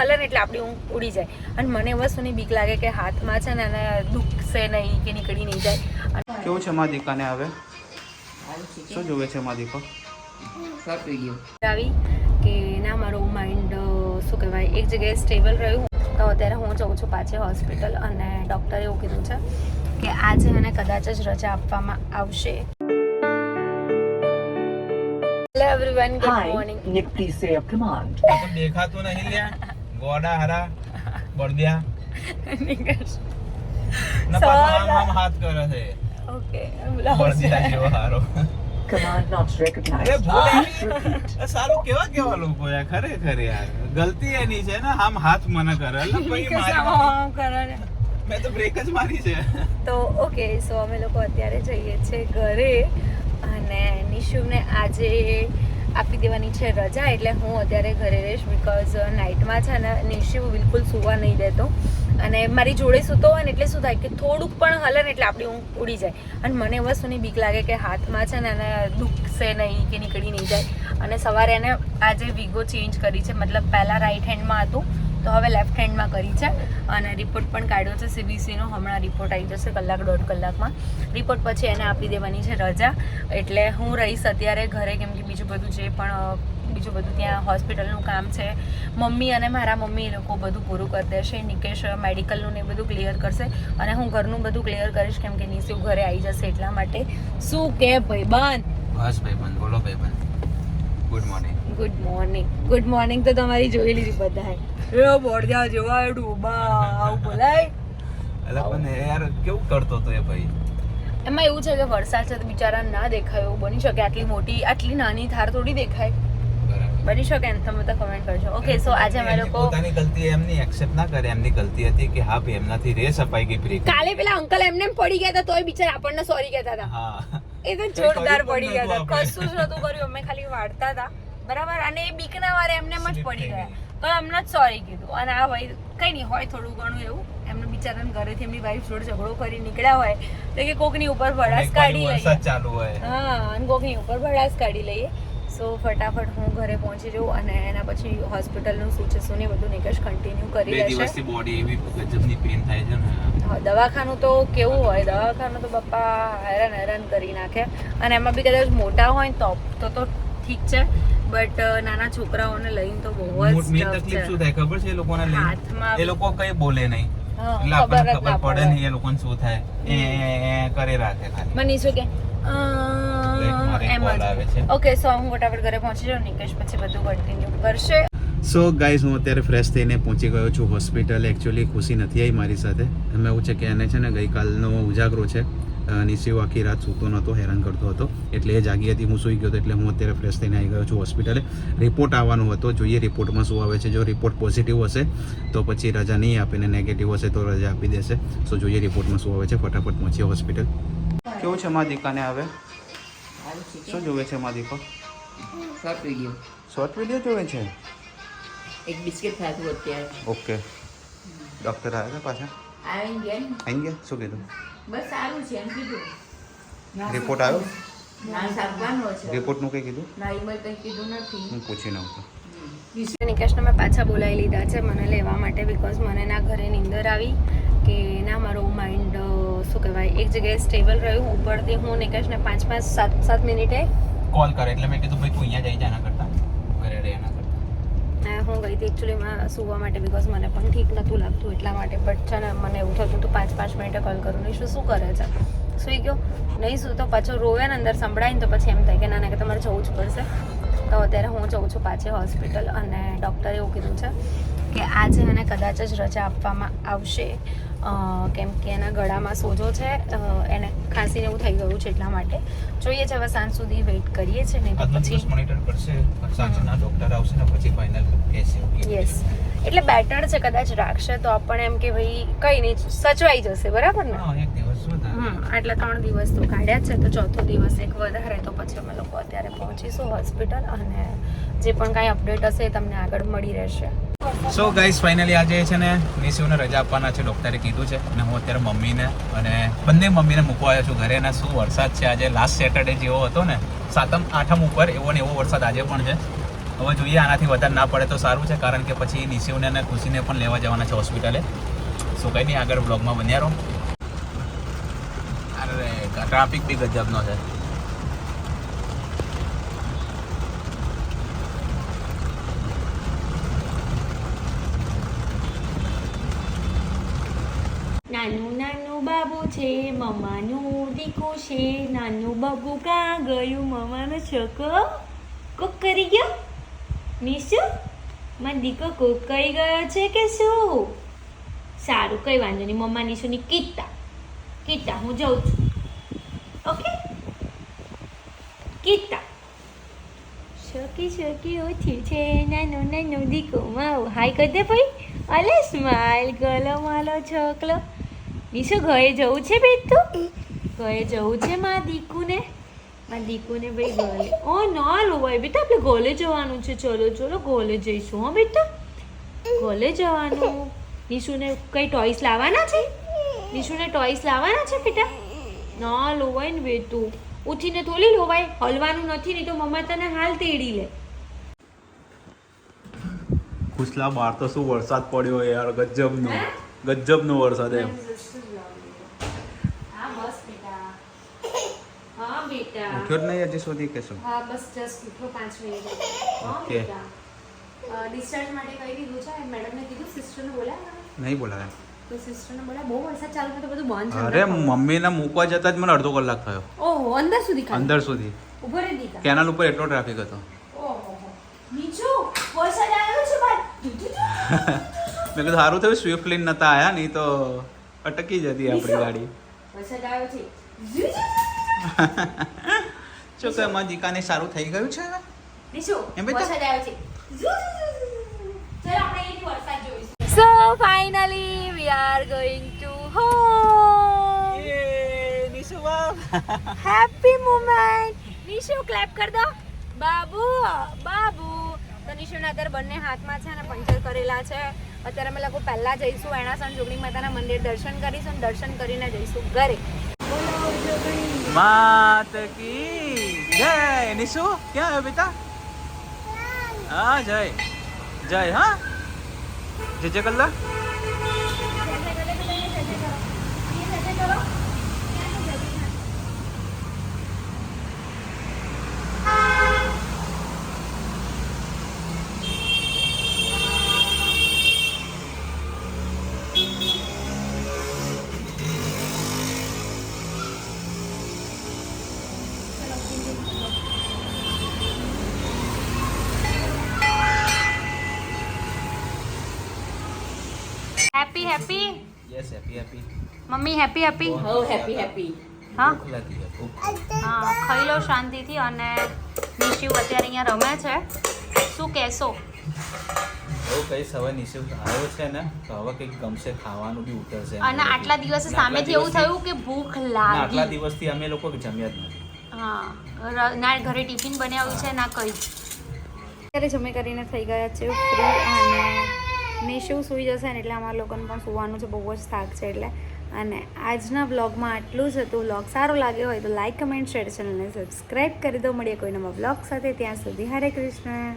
હલન એટલે આપણી ઊંઘ ઉડી જાય. અને મને વસ્તુની બીક લાગે કે હાથમાં છે ને એને દુખશે નહીં કે નીકળી નહીં જાય. કેવું છે મારા દીકાને હવે? શું જોવે છે મારા દીકો? શોર્ટ વિડીયો આવી કે ના મારું માઇન્ડ શું કહેવાય એક જગ્યાએ સ્ટેબલ રહ્યું. તો અત્યારે હું જઉં છું પાછી હોસ્પિટલ અને ડૉક્ટરે એવું કીધું છે કે આજે મને કદાચ જ રજા આપવામાં આવશે. Hello everyone, good morning. Nick, please say a command. अपन देखा तो नहीं लिया गोड़ा हरा बर्दिया ना पापा हम हाथ कर रहे थे ઓકે बर्दिया જેવો હારો Command not અરે recognized. ભૂલે સારું કેવા કેવા લોકો યાર ખરેખર યાર ગલતી એની છે ને આમ હાથ મને કરે એટલે પછી મારી મેં તો બ્રેક જ મારી છે. તો ઓકે, સો અમે લોકો અત્યારે જઈએ છીએ ઘરે અને નિશુને આજે આપી દેવાની છે રજા. એટલે હું અત્યારે ઘરે રહીશ બિકોઝ નાઇટમાં છે ને નિશુ બિલકુલ સૂવા નહીં દેતો અને મારી જોડે સૂતો હોય ને એટલે શું થાય કે થોડુંક પણ હલે ને એટલે આપણી ઊંઘ ઉડી જાય. અને મને વસ્તુની બીક લાગે કે હાથમાં છે ને એને દુખશે નહીં કે નીકળી નહીં જાય. અને સવારે એને આજે વિગો ચેન્જ કરી છે, મતલબ પહેલાં રાઈટ હેન્ડમાં હતું તો હવે લેફ્ટ હેન્ડમાં કરી છે. અને રિપોર્ટ પણ કાઢ્યો છે CBCનો. હમણાં રિપોર્ટ આવી જશે કલાક દોઢ કલાકમાં. રિપોર્ટ પછી એને આપી દેવાની છે રજા. એટલે હું રહીશ અત્યારે ઘરે, કેમ કે બીજું બધું ત્યાં હોસ્પિટલનું કામ છે. મમ્મી અને મારા મમ્મી એ લોકો બધું પૂરું કરી દેશે. નિકેશ મેડિકલનું ને બધું ક્લિયર કરશે અને હું ઘરનું બધું ક્લિયર કરીશ, કેમ કે નિશુ ઘરે આવી જશે એટલા માટે. શું કે ભાઈબંધ? બસ ભાઈબંધ બોલો ભાઈબંધ. Good morning. Good morning. Good morning તો તમારી જોઈ લીધી બધાએ. એ બોડ્યા જેવા ડૂબા આવું બોલાય. એટલે પણ યાર કેવું કરતો તો એ ભાઈ. એમાં એવું છે કે વરસાદ છે તો બિચારા ના દેખાય એવું બની શકે. આટલી નાની થાર થોડી દેખાય. બની શકે ને, તમે તો કમેન્ટ કરજો. ઓકે, સો આજે અમે લોકો પોતાની ગલતી એમની એક્સેપ્ટ ના કરે. એમની ગલતી હતી કે હા ભાઈ એમનાથી રેસ અપાઈ ગઈ બ્રેક. કાલે પેલા અંકલ એમને પડી ગયા હતા તોય બિચારા આપણને સોરી કહેતા હતા. હા એ તો જોરદાર પડી ગયા હતા. કશું જ નતું કર્યું, અમે ખાલી વાળતા હતા બરાબર. અને એ બીકના વારે એમને જ પડી ગયા તો એમને જ સોરી કીધું. અને આ ભાઈ કઈ નહીં હોય થોડું ઘણું એવું એમને બિચારાને ઘરેથી એમની વાઈફ જોડે ઝઘડો કરી નીકળ્યા હોય તો કે કોકની ઉપર ભડાસ કાઢી લઈએ. ચાલુ હોય હા, અને કોકની ઉપર ભડાસ કાઢી લઈએ. સો ફટાફટ હું ઘરે પહોંચી જાઉં અને એના પછી હોસ્પિટલનું શું છે શું નહીં બધું નિકેશ કન્ટિન્યુ કરી બે લેશે. દિવસથી બોડી એવી ગજબની પેન થાય છે ને. હા, દવાખાનું તો કેવું હોય, દવાખાનું તો બાપા હેરાન કરી નાખે. અને એમાં બી કદાચ મોટા હોય તો ઠીક છે, બટ નાના છોકરાઓને લઈને તો બહુ જ મેઇન તકલીફ શું થાય ખબર છે? એ લોકોને લઈને હાથમાં એ લોકો કઈ બોલે નહીં એટલે આપણને ખબર પડે નહીં એ લોકોને શું થાય. એ કરે રાખે ખાલી. મને શું કે એમ આવે છે. ઓકે, સો હું ફટાફટ ઘરે પહોંચી જાઉં. નિકેશ પછી બધું કન્ટિન્યુ કરશે. સો ગાઈઝ, હું અત્યારે ફ્રેશ થઈને પહોંચી ગયો છું હોસ્પિટલ. એકચ્યુઅલી ખુશી નથી આવી મારી સાથે. એમાં એવું છે કે એને છે ને ગઈકાલનો ઉજાગરો છે. નિશિવ આખી રાત સૂતો નહોતો, હેરાન કરતો હતો એટલે એ જાગી હતી. હું સૂઈ ગયો હતો એટલે હું અત્યારે ફ્રેશ થઈને આવી ગયો છું હોસ્પિટલે. રિપોર્ટ આવવાનો હતો, જોઈએ રિપોર્ટમાં શું આવે છે. જો રિપોર્ટ પોઝિટિવ હશે તો પછી રજા નહીં આપે, ને નેગેટિવ હશે તો રજા આપી દેશે. સો જોઈએ રિપોર્ટમાં શું આવે છે. ફટાફટ પહોંચીએ હોસ્પિટલ. કેવું છે મારા દીકાને હવે? શું જોવે છે મારા દીકો? શોર્ટ વિડીયો શોર્ટ વિડીયો જોવે છે. એક બિસ્કિટ ખાધું અત્યારે. ઓકે, ડૉક્ટર આવ્યા પાછા? આવી ગયા શું કીધું? બસ સારું છે એમ કીધું. રિપોર્ટ આવ્યો? ના સારવાનો છે. રિપોર્ટનું કંઈ કીધું? ના એ કંઈ કીધું નથી. હું પૂછી નાખતો. નિકેશને મેં પાછા બોલાવી લીધા છે મને લેવા માટે, બિકોઝ મને ના ઘરે નીંદર આવી કે ના મારું માઇન્ડ શું કહેવાય એક જગ્યાએ સ્ટેબલ રહ્યું. ઉપરથી હું નિકેશને 5-7 મિનિટે કોલ કરે એટલે મેં કીધું ભાઈ તું અહીંયા જઈ જાના કરતા ઘરે રહે એના કરતા. હું ગઈ હતી એકચ્યુઅલીમાં સૂવા માટે, બિકોઝ મને પણ ઠીક નહોતું લાગતું એટલા માટે. બટ છે ને મને એવું થતું હતું 5 મિનિટે કોલ કરું નહીં શું કરે છે. સૂઈ ગયો નહીં સૂતો પાછો રોવે ને અંદર સંભળાય ને તો પછી એમ થાય કે ના કે તમારે જવું જ પડશે. તો અત્યારે હું જઉં છું પાછી હોસ્પિટલ અને ડૉક્ટરે એવું કીધું છે કે આજે એને કદાચ જ રજા આપવામાં આવશે, કેમ કે એના ગળામાં સોજો છે, એને ખાંસીને એવું થઈ ગયું છે એટલા માટે. જોઈએ છે હવે સાંજ સુધી વેઇટ કરીએ છીએ ને તો પછી મોનિટર કરશે. સાંજના ડોક્ટર આવશે ને પછી ફાઇનલ કહેશે. યસ, એટલે બેટર છે કદાચ રાખશે તો આપણે એમ કે ભાઈ કંઈ નહીં સચવાઈ જશે, બરાબર ને? હા, એક દિવસ શું થાય. આટલા 3 દિવસ તો કાઢ્યા છે, તો ચોથો દિવસ એક વધારે તો પછી અમે લોકો અત્યારે પહોંચીશું હોસ્પિટલ અને જે પણ કાંઈ અપડેટ હશે એ તમને આગળ મળી રહેશે. સો ગાઈઝ, ફાઇનલી આજે છે ને નિશુને રજા આપવાના છે, ડૉક્ટરે કીધું છે. અને હું અત્યારે મમ્મીને અને બંને મમ્મીને મૂકવા આવ્યો છું ઘરે. અને શું વરસાદ છે આજે, લાસ્ટ સેટરડે જેવો હતો ને 7મ 8મ ઉપર એવો ને એવો વરસાદ આજે પણ છે. હવે જોઈએ આનાથી વધારે ના પડે તો સારું છે, કારણ કે પછી નિશિવને અને ખુશીને પણ લેવા જવાના છે હોસ્પિટલે. સો કંઈ નહીં, આગળ બ્લોગમાં બન્યા રહો. અરે ટ્રાફિક બી ગજબનો છે. નાનું નાનું બાબુ છે, મમ્માનું દીકું છે. નાનું બાબુ કાં ગયું, મમ્માનો છોકો કોક કરી ગયો. નિશુ, મારો દીકો કોક કરી ગયો છે કે શું? સારું, કંઈ વાંધો નહીં. મમ્મા નિશુની કીતા હું જાઉં છું. ઓકે કીતા શોકી ઓછી છે. નાનો દીકો માવ હાય કરી દે ભાઈ. અલે સ્માઈલ ગલો માલો છોકલો. નિશુ ઘરે જવું છે બેટું? ઘરે જવું છે મારા દીકુને ભાઈ ગોલે. ઓ ના લો ભાઈ બેટા, આપણે ગોલે જવાનું છે. ચલો ગોલે જઈશું. હા બેટા, ગોલે જવાનું. નિશુને કઈ ટોયસ લાવવાના છે? બેટા? ના લોવાય ને બેટું, ઉઠીને થોડી લોવાય. હલવાનું નથી, નહીં તો મમ્મા તને હાલ તેડી લે. ખુશલા બહાર તો શું વરસાદ પડ્યો યાર, ગજબનો વરસાદ એમ. હા બસ બેટા. હા બેટા. ઉઠ્યો જ નહીં હજી સુધી કે શું? હા બસ જસ્ટ ઉઠો 5 મિનિટ. હા ઓકે. બેટા. ડિસ્ચાર્જ માટે કહી દીધું છે. મેડમને કીધું, સિસ્ટરને બોલાવ્યા? નહીં બોલાવે. તો સિસ્ટરને બોલાવ્યા. બહુ વરસાદ ચાલુ થયો તો બધું બંધ છે. અરે મમ્મીને મૂકવા જતા જ મને અડધો કલાક થયો, ઓહો, અંદર સુધી ખાલી? અંદર સુધી. ઉભો રહી દીધા. કેનાલ ઉપર એટલો ટ્રાફિક હતો. ઓહો, નીચું વરસાદ આવ્યો છે બાદ. મેં કીધું સારું થયું સ્વિફ્ટ લઈને નતા આયા, નહીં તો અટકી જતી આપણી ગાડી. વરસાદ આવ્યો છે. જો કે અમારા દીકાને સારું થઈ ગયું છે હવે. નીચું એમ બેટા? વરસાદ આવ્યો છે. ચલો આપણે અહીંથી વરસાદ જોઈશું. So finally we are going to home. Happy moment. Nishu clap કર દો. બાબુ તો નિશુના અત્યારે બંને હાથમાં છે અને પંચર કરેલા છે. અત્યારે અમે લોકો પહેલા જઈશું એણાસણ જોગણી માતાના મંદિર દર્શન કરીશું અને દર્શન કરીને જઈશું ઘરે. માત કી જય. નિશુ ક્યાં હે બેટા? હા જય હા. જય કલ્લા. Happy yes happy. Mummy happy હો હેપી. હા ભૂખ લાગી છે, ભૂખ. હા ખાઈ લો શાંતિથી. અને નિશિવ અત્યારે અહીંયા રમે છે. શું કહેશો? એવું કહીશ હવે નિશિવ આવ્યો છે ને તો હવે કંઈક ગમશે, ખાવાનું બી ઉતરશે. અને આટલા દિવસે સામેથી એવું થયું કે ભૂખ આટલા લાગી. દિવસથી અમે લોકો જમ્યા જ નથી. હા ના ઘરે ટિફિન બનાવ્યું છે ના કંઈ. અત્યારે જમી કરીને થઈ ગયા છે ફ્રી અને નિશુ સૂઈ જશે ને એટલે અમારા લોકોને પણ સુવાનું છે. બહુ જ થાક છે એટલે. અને આજના બ્લોગમાં આટલું જ હતું. બ્લોગ સારો લાગ્યો હોય તો લાઈક કમેન્ટ શેર ચેનલને સબસ્ક્રાઈબ કરી દો. મળીએ કોઈ નવા બ્લોગ સાથે. ત્યાં સુધી હરે કૃષ્ણ.